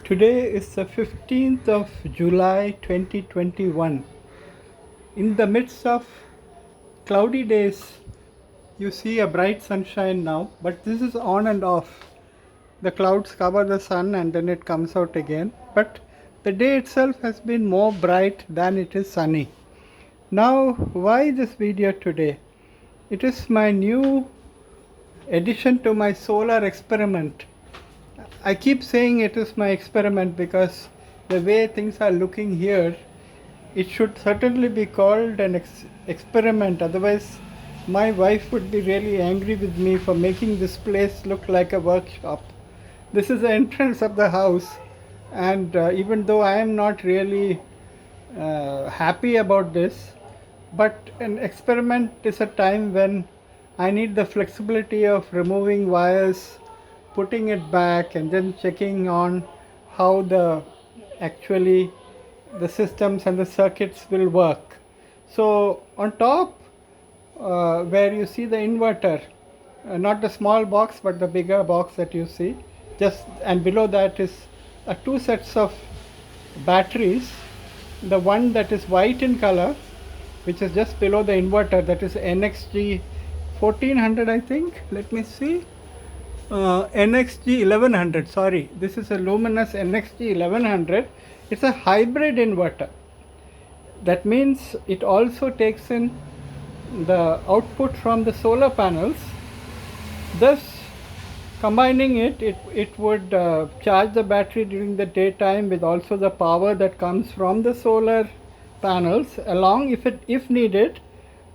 Today is the 15th of July 2021. In the midst of cloudy days, you see a bright sunshine now, but this is on and off. The clouds cover the sun and then it comes out again. But the day itself has been more bright than it is sunny. Now, why this video today? It is my new addition to my solar experiment. I keep saying it is my experiment because the way things are looking here, it should certainly be called an experiment. Otherwise, my wife would be really angry with me for making this place look like a workshop. This is the entrance of the house, and even though I am not really happy about this, but an experiment is a time when I need the flexibility of removing wires, putting it back, and then checking on how the systems and the circuits will work. So on top, where you see the inverter, not the small box but the bigger box that you see, and below that is two sets of batteries. The one that is white in color, which is just below the inverter, that is NXG1100, I think. Let me see. NXG1100, sorry, this is a Luminous NXG1100. It's a hybrid inverter. That means it also takes in the output from the solar panels. Thus, combining it would charge the battery during the daytime with also the power that comes from the solar panels. Along, if needed,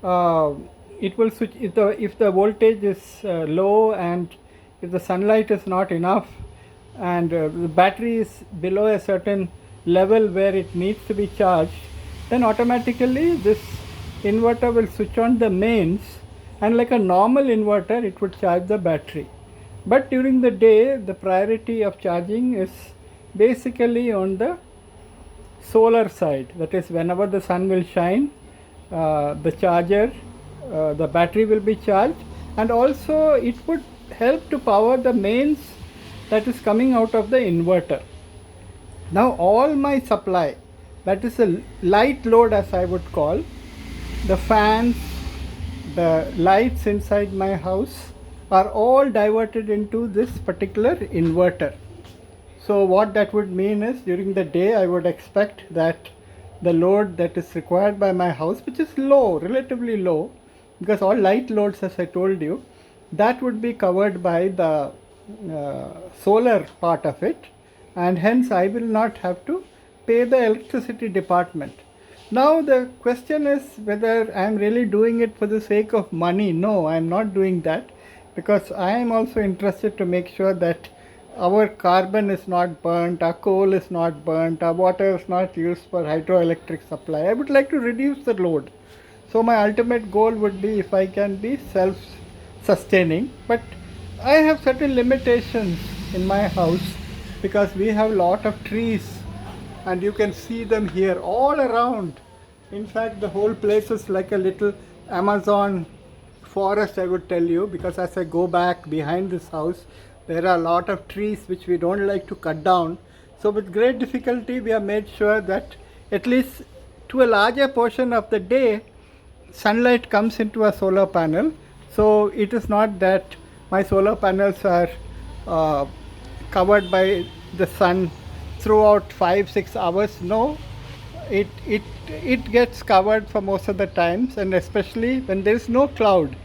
it will switch if the voltage is low and if the sunlight is not enough and the battery is below a certain level where it needs to be charged, then automatically this inverter will switch on the mains, and like a normal inverter it would charge the battery. But during the day, the priority of charging is basically on the solar side. That is, whenever the sun will shine, the battery will be charged, and also it would help to power the mains that is coming out of the inverter. Now all my supply, that is a light load as I would call, the fans, the lights inside my house are all diverted into this particular inverter. So what that would mean is, during the day I would expect that the load that is required by my house, which is low, relatively low, because all light loads, as I told you, that would be covered by the solar part of it, and hence I will not have to pay the electricity department. Now the question is whether I am really doing it for the sake of money. No, I am not doing that, because I am also interested to make sure that our carbon is not burnt, our coal is not burnt, our water is not used for hydroelectric supply. I would like to reduce the load. So my ultimate goal would be if I can be self-sustaining, but I have certain limitations in my house because we have a lot of trees, and you can see them here all around. In fact, the whole place is like a little Amazon forest, I would tell you, because as I go back behind this house, there are a lot of trees which we don't like to cut down. So with great difficulty, we have made sure that at least to a larger portion of the day, sunlight comes into a solar panel. So it is not that my solar panels are covered by the sun throughout 5-6 hours. No, it gets covered for most of the times, and especially when there is no cloud.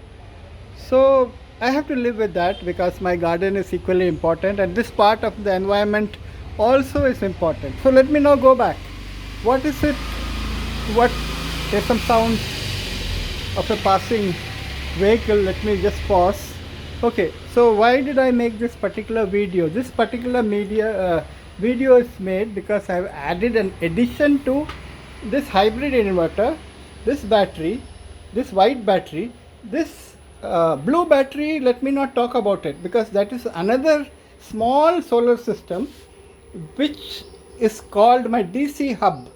So I have to live with that because my garden is equally important, and this part of the environment also is important. So let me now go back. What is it? There's some sound of a passing vehicle. Let me just pause. Okay, so why did I make this particular video? This particular video is made because I have added an addition to this hybrid inverter, this battery, this white battery, this blue battery. Let me not talk about it because that is another small solar system which is called my DC hub.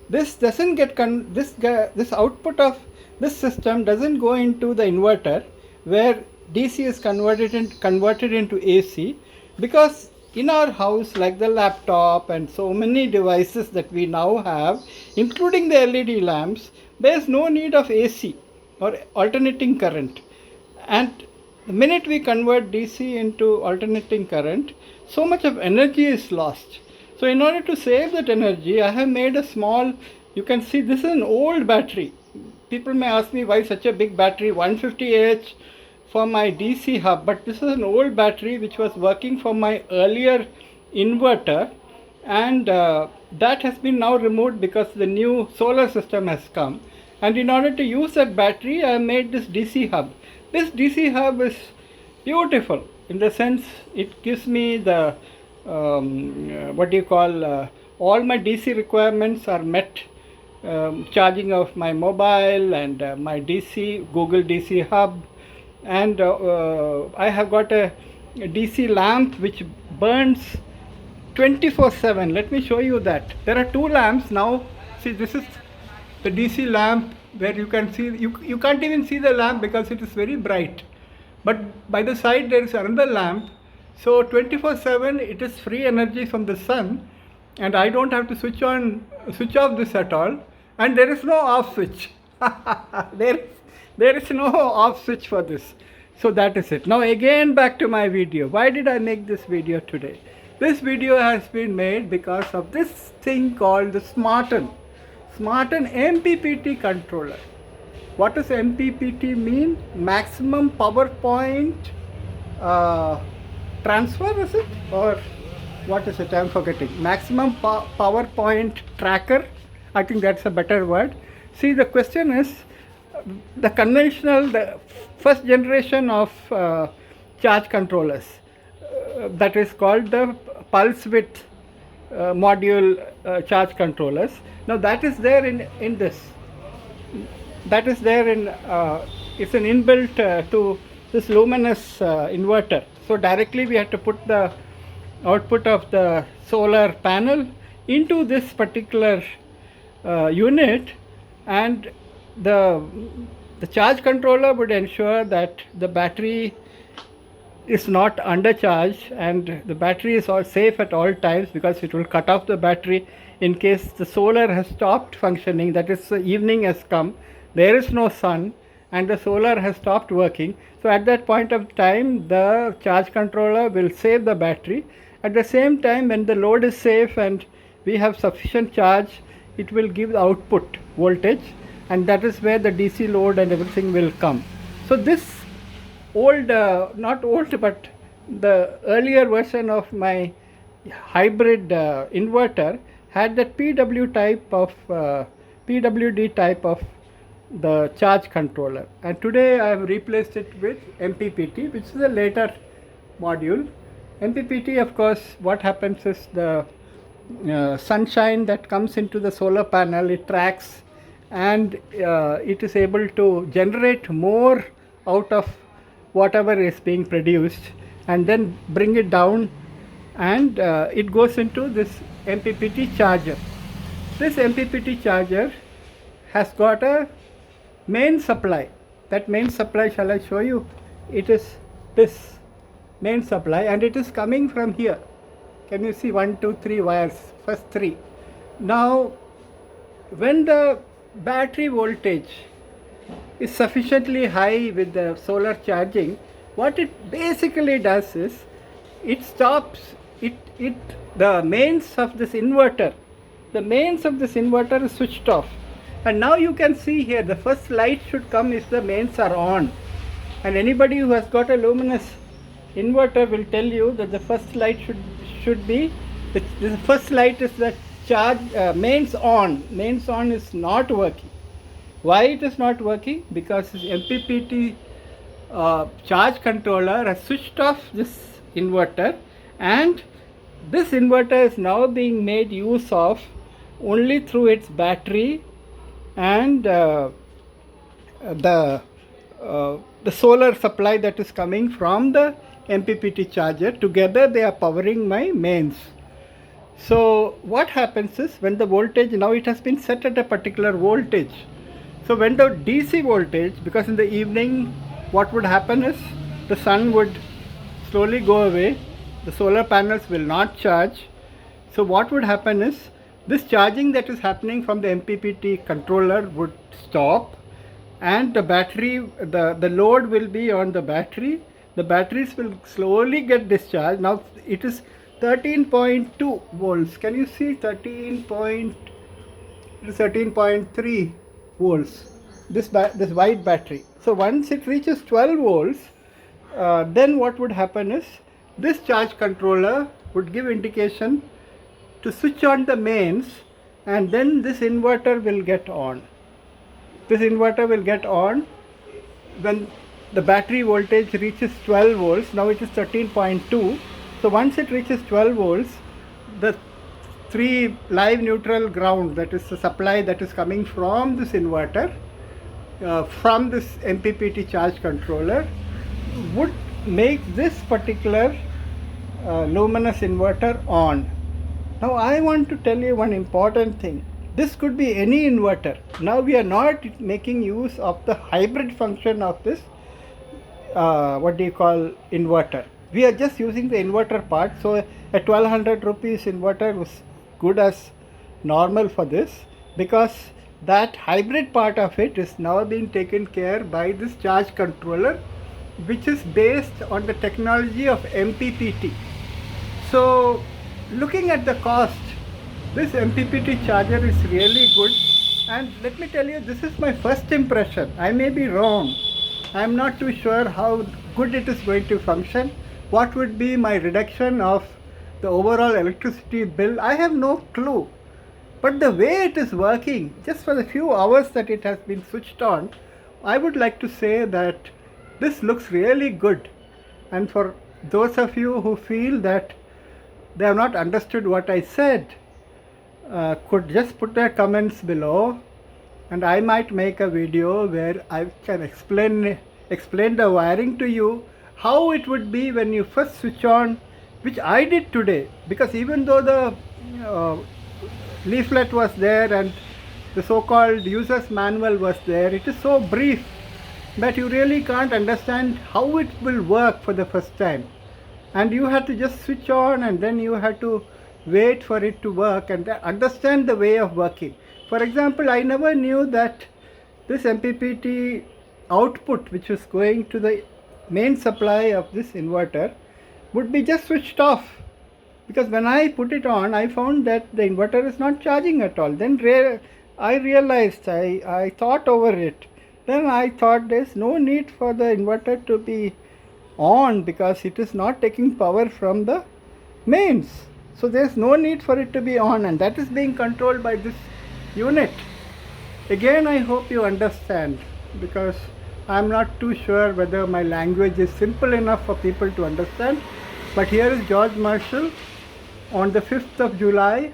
This doesn't get this output of this system doesn't go into the inverter where DC is converted into AC, because in our house, like the laptop and so many devices that we now have, including the LED lamps, there is no need of AC or alternating current. And the minute we convert DC into alternating current, so much of energy is lost. So in order to save that energy, I have made a small, you can see this is an old battery. People may ask me why such a big battery, 150 Ah for my DC hub, but this is an old battery which was working for my earlier inverter, and that has been now removed because the new solar system has come. And in order to use that battery, I made this DC hub. This DC hub is beautiful in the sense it gives me the what do you call, all my DC requirements are met. Charging of my mobile and my DC, Google DC hub, and I have got a DC lamp which burns 24/7. Let me show you that. There are two lamps now. See, this is the DC lamp where you can see, you can't even see the lamp because it is very bright. But by the side there is another lamp. So 24/7 it is free energy from the sun, and I don't have to switch off this at all. And there is no off switch. There is no off switch for this. So that is it. Now again back to my video. Why did I make this video today? This video has been made because of this thing called the Smarten MPPT controller. What does MPPT mean? Maximum power point transfer, is it? Or what is it? I'm forgetting. Maximum power point tracker. I think that's a better word. See, the question is, the conventional, the first generation of charge controllers, that is called the pulse width module charge controllers. Now that is there in this. That is there in, it's an inbuilt to this Luminous inverter. So directly we have to put the output of the solar panel into this particular unit, and the charge controller would ensure that the battery is not undercharged and the battery is all safe at all times, because it will cut off the battery in case the solar has stopped functioning, that is, the evening has come, there is no sun and the solar has stopped working. So at that point of time the charge controller will save the battery. At the same time, when the load is safe and we have sufficient charge, it will give the output voltage, and that is where the DC load and everything will come. So this old, not old, but the earlier version of my hybrid inverter had that PWD type of the charge controller, and today I have replaced it with MPPT, which is a later module. MPPT, of course, what happens is the sunshine that comes into the solar panel, it tracks, and it is able to generate more out of whatever is being produced and then bring it down, and it goes into this MPPT charger. This MPPT charger has got a main supply. That main supply, shall I show you? It is this main supply, and it is coming from here. Can you see 1, 2, 3 wires? First 3. Now when the battery voltage is sufficiently high with the solar charging, what it basically does is it stops the mains of this inverter. The mains of this inverter is switched off, and now you can see here the first light should come if the mains are on, and anybody who has got a Luminous inverter will tell you that the first light should be the first light is the charge mains on. Mains on is not working. Why it is not working? Because this MPPT charge controller has switched off this inverter, and this inverter is now being made use of only through its battery and the solar supply that is coming from the MPPT charger. Together they are powering my mains. So what happens is, when the voltage, now it has been set at a particular voltage, so when the DC voltage, because in the evening what would happen is the sun would slowly go away the solar panels will not charge. So what would happen is, this charging that is happening from the MPPT controller would stop, and the battery, the load will be on the battery. The batteries will slowly get discharged. Now it is 13.2 volts. Can you see 13.3 volts, this white battery. So once it reaches 12 volts, then what would happen is, this charge controller would give indication to switch on the mains, and then this inverter will get on. This inverter will get on when the battery voltage reaches 12 volts. Now it is 13.2. So once it reaches 12 volts, the 3 live neutral ground, that is the supply that is coming from this inverter, from this MPPT charge controller, would make this particular luminous inverter on. Now I want to tell you one important thing. This could be any inverter. Now we are not making use of the hybrid function of this inverter. We are just using the inverter part. So a 1200 rupees inverter was good as normal for this, because that hybrid part of it is now being taken care by this charge controller, which is based on the technology of MPPT. So looking at the cost, this MPPT charger is really good, and let me tell you, this is my first impression. I may be wrong. I am not too sure how good it is going to function. What would be my reduction of the overall electricity bill? I have no clue. But the way it is working, just for the few hours that it has been switched on, I would like to say that this looks really good. And for those of you who feel that they have not understood what I said, could just put their comments below, and I might make a video where I can explain the wiring to you, how it would be when you first switch on, which I did today. Because even though the leaflet was there and the so-called user's manual was there, it is so brief that you really can't understand how it will work for the first time. And you have to just switch on, and then you have to wait for it to work and understand the way of working. For example, I never knew that this MPPT output, which is going to the main supply of this inverter, would be just switched off. Because when I put it on, I found that the inverter is not charging at all. Then I realized, I thought over it. Then I thought there's no need for the inverter to be on, because it is not taking power from the mains. So there's no need for it to be on, and that is being controlled by this unit. Again, I hope you understand, because I'm not too sure whether my language is simple enough for people to understand. But here is George Marshall on the 5th of July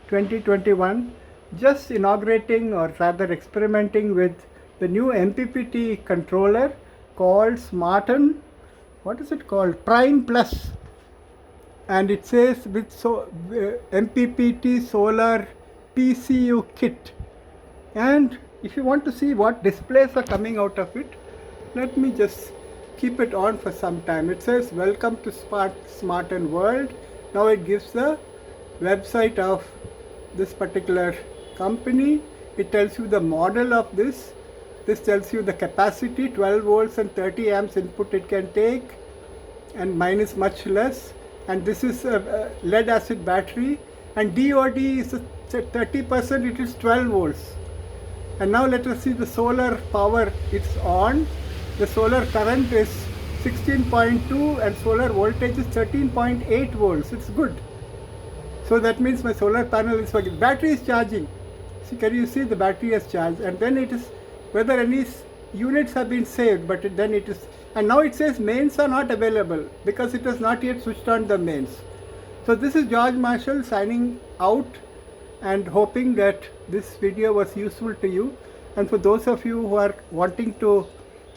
2021, just inaugurating, or rather experimenting with, the new MPPT controller called Smarten. What is it called? Prime Plus. And it says with MPPT Solar PCU kit. And if you want to see what displays are coming out of it, let me just keep it on for some time. It says, welcome to Smarten World. Now it gives the website of this particular company. It tells you the model of this. This tells you the capacity, 12 volts and 30 amps input it can take, and mine is much less. And this is a lead acid battery, and DOD is 30%, it is 12 volts. And now let us see the solar power. It's on. The solar current is 16.2 and solar voltage is 13.8 volts. It's good. So that means my solar panel is working. Battery is charging. See, can you see the battery has charged? And then it is whether any units have been saved, but then it is, and now it says mains are not available because it has not yet switched on the mains. So this is George Marshall signing out, and hoping that this video was useful to you. And for those of you who are wanting to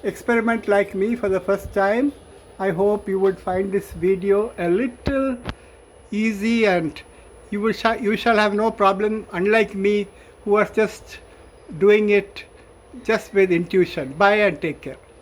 experiment like me for the first time, I hope you would find this video a little easy, and you shall have no problem, unlike me who was just doing it just with intuition. Bye and take care.